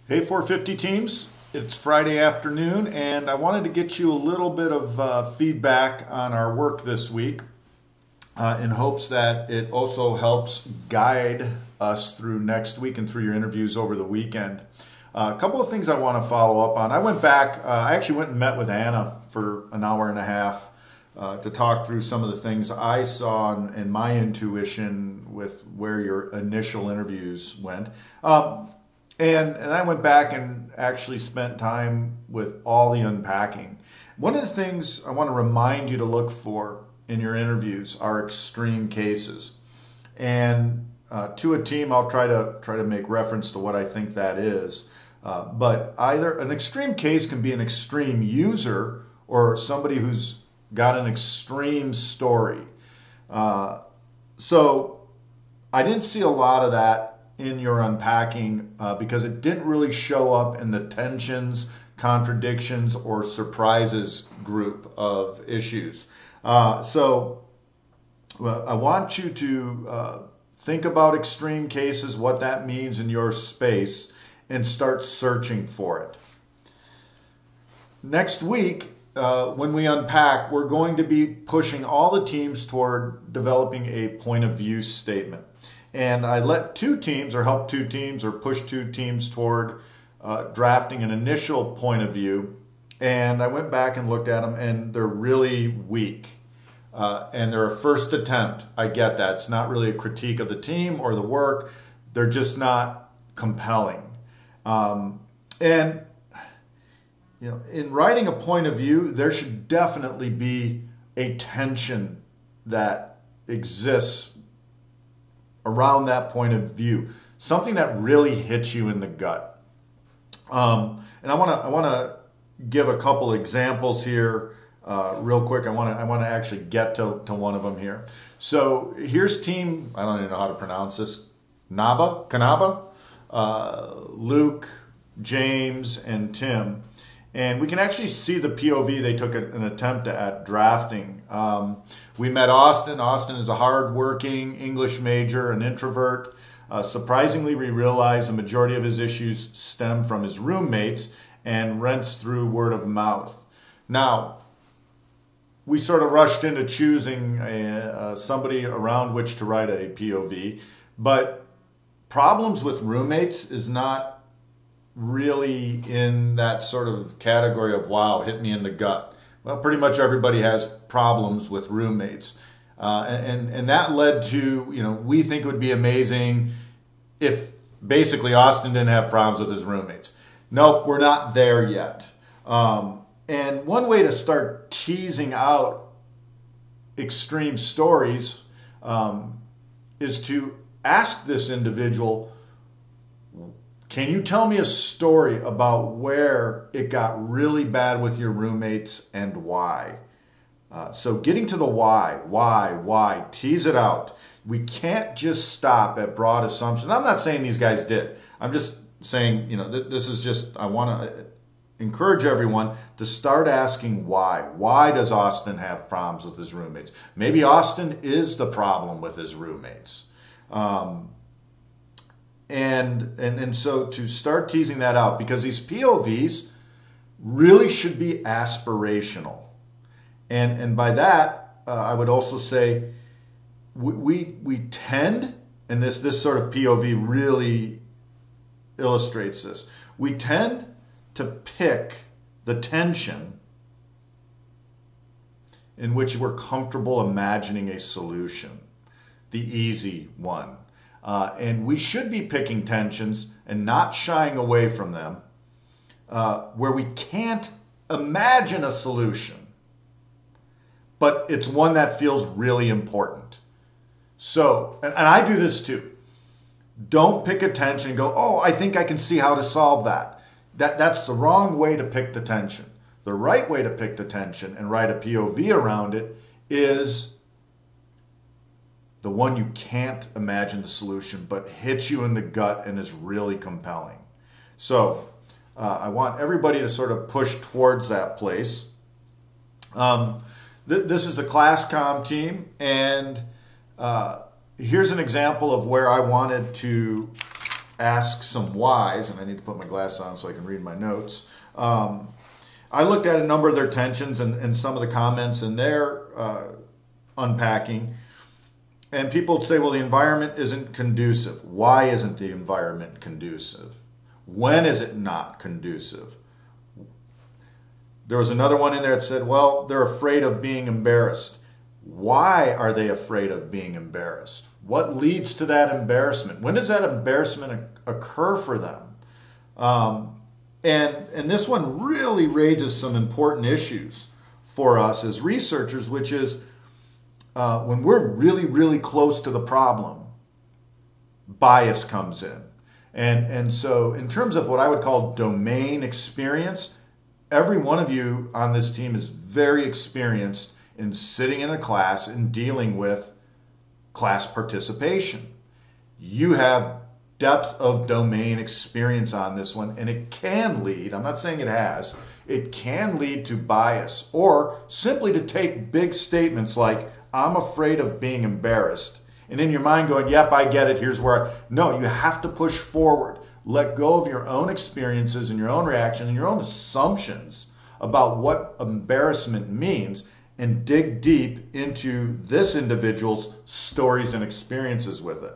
Hey 450 teams, it's Friday afternoon and I wanted to get you a little bit of feedback on our work this week in hopes that it also helps guide us through next week and through your interviews over the weekend. A couple of things I want to follow up on. I went back, I actually went and met with Anna for an hour and a half to talk through some of the things I saw in my intuition with where your initial interviews went. And I went back and actually spent time with all the unpacking. One of the things I want to remind you to look for in your interviews are extreme cases. And to a team, I'll try to make reference to what I think that is. But either an extreme case can be an extreme user or somebody who's got an extreme story. So I didn't see a lot of that in your unpacking because it didn't really show up in the tensions, contradictions, or surprises group of issues. So I want you to think about extreme cases, what that means in your space, and start searching for it. Next week, when we unpack, we're going to be pushing all the teams toward developing a point of view statement. And I let two teams, or help two teams, or push two teams toward drafting an initial point of view. And I went back and looked at them, and they're really weak. And they're a first attempt. I get that. It's not really a critique of the team or the work. They're just not compelling. And you know, in writing a point of view, there should definitely be a tension that exists around that point of view, something that really hits you in the gut. And I want to give a couple examples here real quick. I want to actually get to one of them here. So here's team, I don't even know how to pronounce this, Kanaba, Luke, James, and Tim. And we can actually see the POV they took an attempt at drafting. We met Austin. Austin is a hard-working English major, an introvert. Surprisingly, we realized the majority of his issues stem from his roommates and rents through word of mouth. Now, we sort of rushed into choosing somebody around which to write a POV, but problems with roommates is not really in that sort of category of, wow, hit me in the gut. Well, pretty much everybody has problems with roommates. And that led to, we think it would be amazing if basically Austin didn't have problems with his roommates. Nope, we're not there yet. And one way to start teasing out extreme stories is to ask this individual, can you tell me a story about where it got really bad with your roommates and why? So getting to the why, tease it out. We can't just stop at broad assumptions. I'm not saying these guys did. I'm just saying, this is just, I want to encourage everyone to start asking why. Why does Austin have problems with his roommates? Maybe Austin is the problem with his roommates. And so to start teasing that out, because these POVs really should be aspirational. And by that, I would also say we tend, and this sort of POV really illustrates this, we tend to pick the tension in which we're comfortable imagining a solution, the easy one. And we should be picking tensions and not shying away from them where we can't imagine a solution, but it's one that feels really important. So, and I do this too. Don't pick a tension and go, oh, I think I can see how to solve that. That's the wrong way to pick the tension. The right way to pick the tension and write a POV around it is the one you can't imagine the solution, but hits you in the gut and is really compelling. So I want everybody to sort of push towards that place. This is a class comm team, and here's an example of where I wanted to ask some whys, and I need to put my glasses on so I can read my notes. I looked at a number of their tensions and some of the comments in their unpacking, and people would say, well, the environment isn't conducive. Why isn't the environment conducive? When is it not conducive? There was another one in there that said, well, they're afraid of being embarrassed. Why are they afraid of being embarrassed? What leads to that embarrassment? When does that embarrassment occur for them? And this one really raises some important issues for us as researchers, which is when we're really, really close to the problem, bias comes in. And so in terms of what I would call domain experience, every one of you on this team is very experienced in sitting in a class and dealing with class participation. You have depth of domain experience on this one, and it can lead, I'm not saying it has, it can lead to bias, or simply to take big statements like, I'm afraid of being embarrassed, and in your mind going, yep, I get it, here's where, no, you have to push forward. Let go of your own experiences and your own reaction and your own assumptions about what embarrassment means, and dig deep into this individual's stories and experiences with it.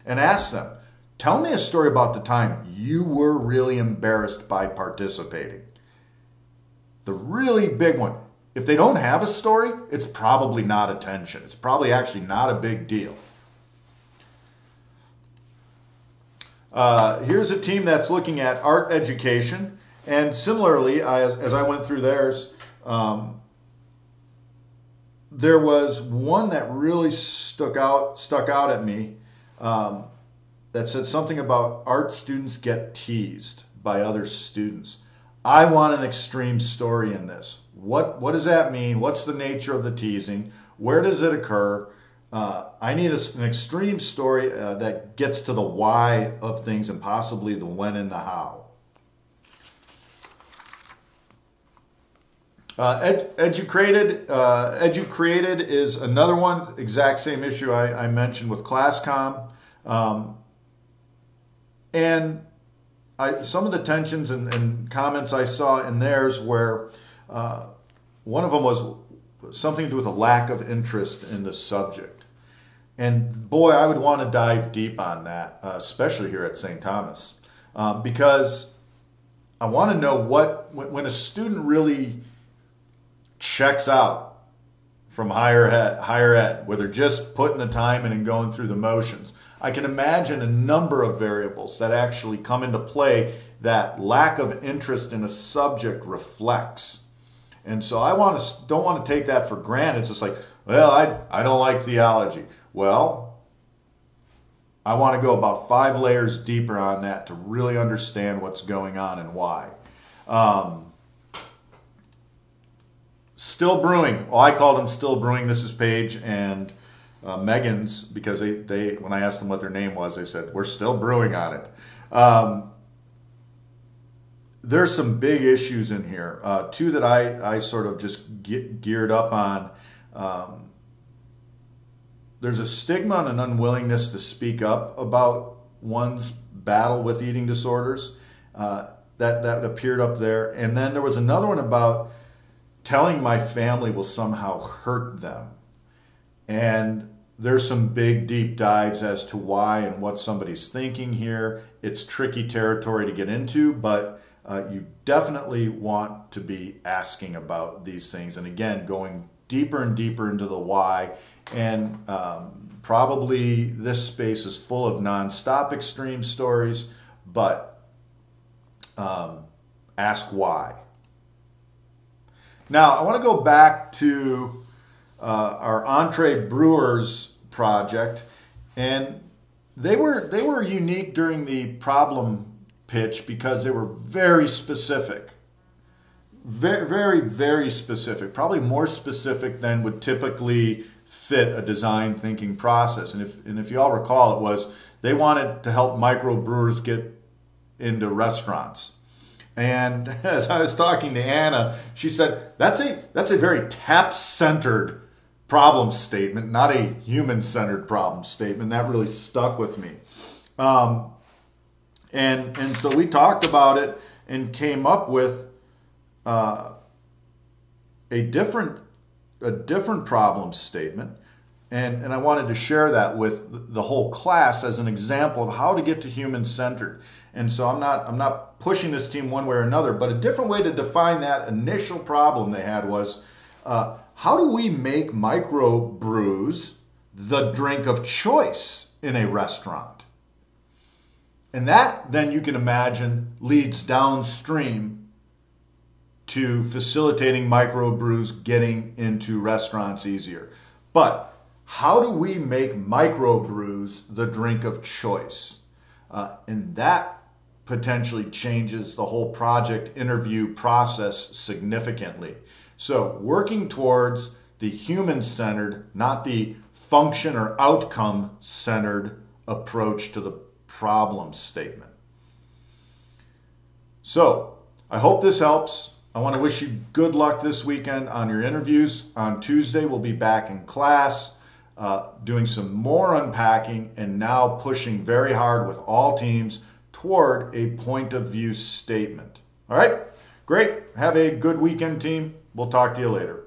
And ask them, tell me a story about the time you were really embarrassed by participating. The really big one. If they don't have a story, it's probably not attention. It's probably actually not a big deal. Here's a team that's looking at art education. And similarly, as I went through theirs, there was one that really stuck out at me that said something about art students get teased by other students. I want an extreme story in this. What does that mean? What's the nature of the teasing? Where does it occur? I need an extreme story that gets to the why of things and possibly the when and the how. Educrated is another one, exact same issue I mentioned with ClassComm. And some of the tensions and comments I saw in theirs where one of them was something to do with a lack of interest in the subject. And boy, I would want to dive deep on that, especially here at St. Thomas, because I want to know when a student really checks out from higher ed, where they're just putting the time in and going through the motions. I can imagine a number of variables that actually come into play that lack of interest in a subject reflects. And so I don't want to take that for granted. It's just like, well, I don't like theology. Well, I want to go about 5 layers deeper on that to really understand what's going on and why. Still brewing. Well, I called them Still Brewing. This is Paige and Megan's, because they when I asked them what their name was, they said, we're still brewing on it. There's some big issues in here. 2 that I sort of just geared up on. There's a stigma and an unwillingness to speak up about one's battle with eating disorders. That appeared up there. And then there was another one about telling my family will somehow hurt them. And there's some big deep dives as to why and what somebody's thinking here. It's tricky territory to get into, but you definitely want to be asking about these things. And again, going deeper and deeper into the why. And probably this space is full of nonstop extreme stories, but ask why. Now, I want to go back to our Entree Brewers project, and they were unique during the problem pitch because they were very specific, very, very, very specific, probably more specific than would typically fit a design thinking process. And if you all recall, it was they wanted to help microbrewers get into restaurants. And as I was talking to Anna, she said, that's a very tap-centered problem statement, not a human-centered problem statement. That really stuck with me. And so we talked about it and came up with a different problem statement. And I wanted to share that with the whole class as an example of how to get to human-centered. And so I'm not pushing this team one way or another, but a different way to define that initial problem they had was, how do we make microbrews the drink of choice in a restaurant? And that, then you can imagine, leads downstream to facilitating microbrews getting into restaurants easier. But how do we make microbrews the drink of choice? And that potentially changes the whole project interview process significantly. So working towards the human-centered, not the function or outcome-centered approach to the problem statement. So I hope this helps. I want to wish you good luck this weekend on your interviews. On Tuesday, we'll be back in class doing some more unpacking and now pushing very hard with all teams toward a point of view statement. All right, great. Have a good weekend, team. We'll talk to you later.